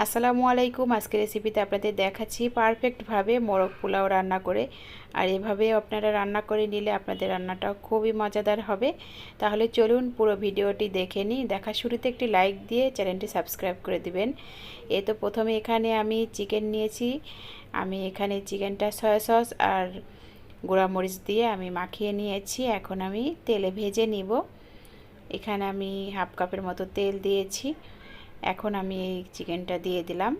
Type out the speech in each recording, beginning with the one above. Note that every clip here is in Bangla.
আসসালামু আলাইকুম। আজকের রেসিপিতে আপনাদের দেখাচ্ছি পারফেক্টভাবে মোরগ পোলাও রান্না করে। আর এভাবে আপনারা রান্না করে নিলে আপনাদের রান্নাটা খুবই মজাদার হবে। তাহলে চলুন পুরো ভিডিওটি দেখে নিই। দেখা শুরুতে একটি লাইক দিয়ে চ্যানেলটি সাবস্ক্রাইব করে দিবেন। তো প্রথমে এখানে আমি চিকেন নিয়েছি। আমি এখানে চিকেনটা সয়া সস আর গুঁড়ামরিচ দিয়ে আমি মাখিয়ে নিয়েছি। এখন আমি তেলে ভেজে নিব। এখানে আমি হাফ কাপের মতো তেল দিয়েছি। এখন আমি এই চিকেনটা দিয়ে দিলাম।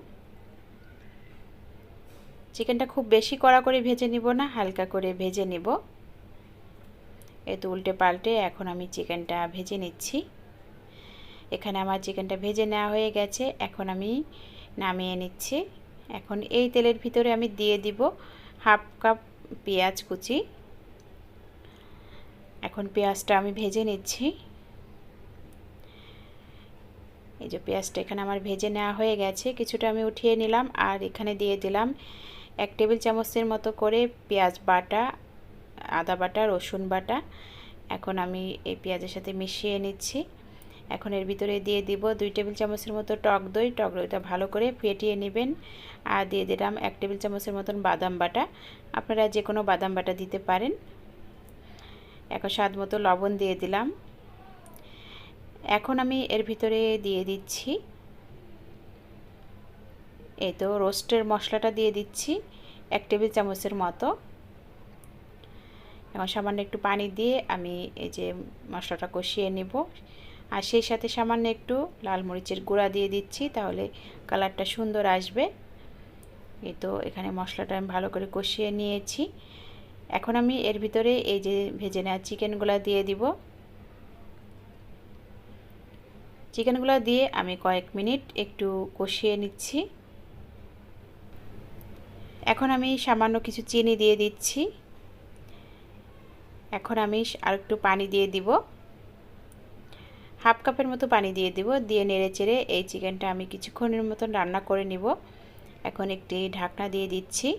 চিকেনটা খুব বেশি কড়া করে ভেজে নিব না, হালকা করে ভেজে নিব। তো উল্টে পাল্টে এখন আমি চিকেনটা ভেজে নিচ্ছি। এখানে আমার চিকেনটা ভেজে নেওয়া হয়ে গেছে। এখন আমি নামিয়ে নিচ্ছি। এখন এই তেলের ভিতরে আমি দিয়ে দিব হাফ কাপ পেঁয়াজ কুচি। এখন পেঁয়াজটা আমি ভেজে নিচ্ছি। এই যে পেঁয়াজটা এখানে আমার ভেজে নেওয়া হয়ে গেছে। কিছুটা আমি উঠিয়ে নিলাম আর এখানে দিয়ে দিলাম 1 টেবিল চামচের মতো করে পেঁয়াজ বাটা, আদা বাটা, রসুন বাটা। এখন আমি এই পেঁয়াজের সাথে মিশিয়ে নিচ্ছি। এখন এর ভিতরে দিয়ে দিব 2 টেবিল চামচের মতো টক দই। টক দইটা ভালো করে ফেটিয়ে নেবেন। আর দিয়ে দিলাম 1 টেবিল চামচের মতন বাদাম বাটা। আপনারা যে কোনো বাদাম বাটা দিতে পারেন। এখন স্বাদ মতো লবণ দিয়ে দিলাম। এখন আমি এর ভিতরে দিয়ে দিচ্ছি তো রোস্টের মশলাটা দিয়ে দিচ্ছি 1 টেবিল চামচের মতো। এখন সামান্য একটু পানি দিয়ে আমি এই যে মশলাটা কষিয়ে নেব। আর সেই সাথে সামান্য একটু লাল মরিচের গুঁড়া দিয়ে দিচ্ছি, তাহলে কালারটা সুন্দর আসবে। তো এখানে মশলাটা আমি ভালো করে কষিয়ে নিয়েছি। এখন আমি এর ভিতরে এই যে ভেজে নেওয়া চিকেনগুলো দিয়ে দিব। চিকেনগুলো দিয়ে আমি কয়েক মিনিট একটু কষিয়ে নিচ্ছি। এখন আমি সামান্য কিছু চিনি দিয়ে দিচ্ছি। এখন আমি আর একটু পানি দিয়ে দিব, হাফ কাপের মতো পানি দিয়ে দিব। দিয়ে নেড়ে চেড়ে এই চিকেনটা আমি কিছুক্ষণের মতন রান্না করে নিব। এখন একটি ঢাকনা দিয়ে দিচ্ছি।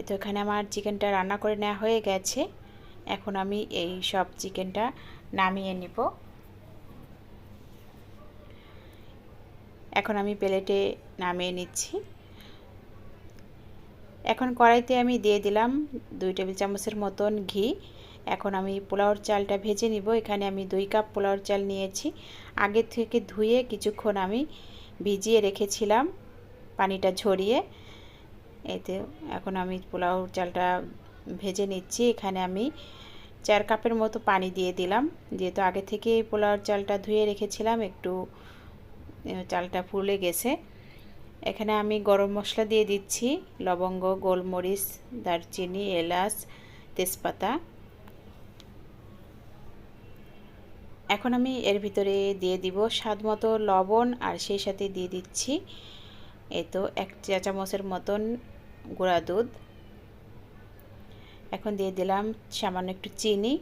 তো এখানে আমার চিকেনটা রান্না করে নেওয়া হয়ে গেছে। এখন আমি এই সব চিকেনটা নামিয়ে নিব। এখন আমি প্লেটে নামিয়ে নিচ্ছি। এখন কড়াইতে আমি দিয়ে দিলাম 2 টেবিল চামচের মতন ঘি। এখন আমি পোলাওর চালটা ভেজে নিব। এখানে আমি 2 কাপ পোলাওর চাল নিয়েছি। আগে থেকে ধুয়ে কিছুক্ষণ আমি ভিজিয়ে রেখেছিলাম পানিটা ঝরিয়ে। এতে এখন আমি পোলাওর চালটা ভেজে নিচ্ছি। এখানে আমি 4 কাপের মতো পানি দিয়ে দিলাম। যেহেতু আগে থেকে পোলাওর চালটা ধুয়ে রেখেছিলাম, একটু চালটা ফুলে গেছে। এখানে আমি গরম মশলা দিয়ে দিচ্ছি, লবঙ্গ, গোলমরিচ, দারচিনি, এলাচ, তেজপাতা। এখন আমি এর ভিতরে দিয়ে দিব স্বাদ মতো লবণ আর সেই সাথে দিয়ে দিচ্ছি তো 1 চা চামচের মতন গুঁড়া দুধ। এখন দিয়ে দিলাম সামান্য একটু চিনি।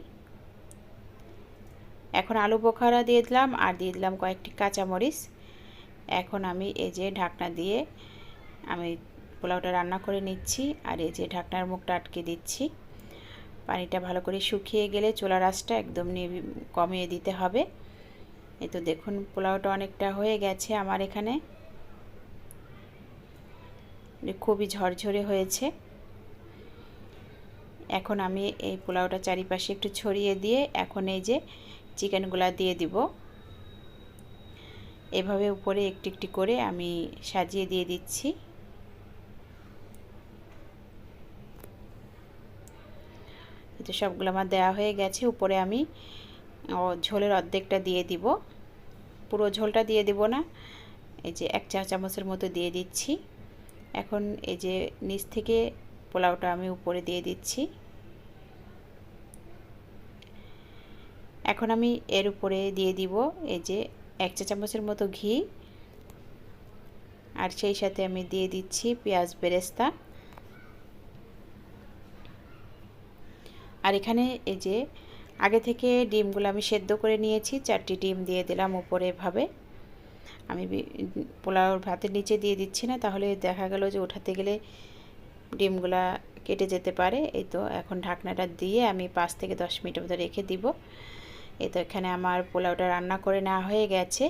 এখন আলু বোখারা দিয়ে দিলাম আর দিয়ে দিলাম কয়েকটি কাঁচামরিচ। এখন আমি এই যে ঢাকনা দিয়ে আমি পোলাওটা রান্না করে নিচ্ছি। আর এই যে ঢাকনার মুখটা আটকে দিচ্ছি। পানিটা ভালো করে শুকিয়ে গেলে চুলার আঁচটা একদম কমিয়ে দিতে হবে। তো দেখুন পোলাওটা অনেকটা হয়ে গেছে আমার এখানে, খুবই ঝরঝরে হয়েছে। এখন আমি এই পোলাওটা চারিপাশে একটু ছড়িয়ে দিয়ে এখন এই যে চিকেনগুলা দিয়ে দিব। এভাবে উপরে একটি একটি করে আমি সাজিয়ে দিয়ে দিচ্ছি। তো সবগুলো আমার দেওয়া হয়ে গেছে। উপরে আমি ঝোলের অর্ধেকটা দিয়ে দিব, পুরো ঝোলটা দিয়ে দিব না। এই যে 1 চা চামচের মতো দিয়ে দিচ্ছি। এখন এই যে নিচ থেকে পোলাওটা আমি উপরে দিয়ে দিচ্ছি। এখন আমি এর উপরে দিয়ে দিব এই যে 1 চা চামচের মতো ঘি। আর সেই সাথে আমি দিয়ে দিচ্ছি পেঁয়াজ বেরেস্তা। আর এখানে এই যে আগে থেকে ডিমগুলো আমি সেদ্ধ করে নিয়েছি, 4টি ডিম দিয়ে দিলাম উপরে এভাবে। আমি পোলাও ভাতের নিচে দিয়ে দিচ্ছি না, তাহলে দেখা গেল যে ওঠাতে গেলে ডিমগুলা কেটে যেতে পারে। এই তো এখন ঢাকনাটা দিয়ে আমি 5 থেকে 10 মিনিটের মতো রেখে দিব। এই তো এখানে আমার পোলাওটা রান্না করে নেওয়া হয়ে গেছে।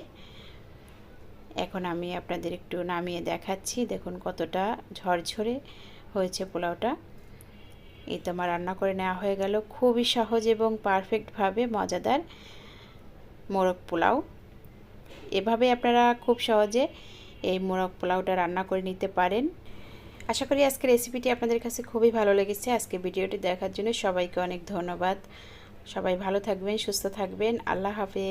এখন আমি আপনাদের একটু নামিয়ে দেখাচ্ছি। দেখুন কতটা ঝরঝরে হয়েছে পোলাওটা। এই তো আমার রান্না করে নেওয়া হয়ে গেল। খুবই সহজ এবং পারফেক্টভাবে মজাদার মোরগ পোলাও। এভাবে আপনারা খুব সহজে এই মোরগ পোলাওটা রান্না করে নিতে পারেন। আশা করি আজকের রেসিপিটি আপনাদের কাছে খুবই ভালো লেগেছে। আজকে ভিডিওটি দেখার জন্য সবাইকে অনেক ধন্যবাদ। সবাই ভালো থাকবেন, সুস্থ থাকবেন। আল্লাহ হাফেজ।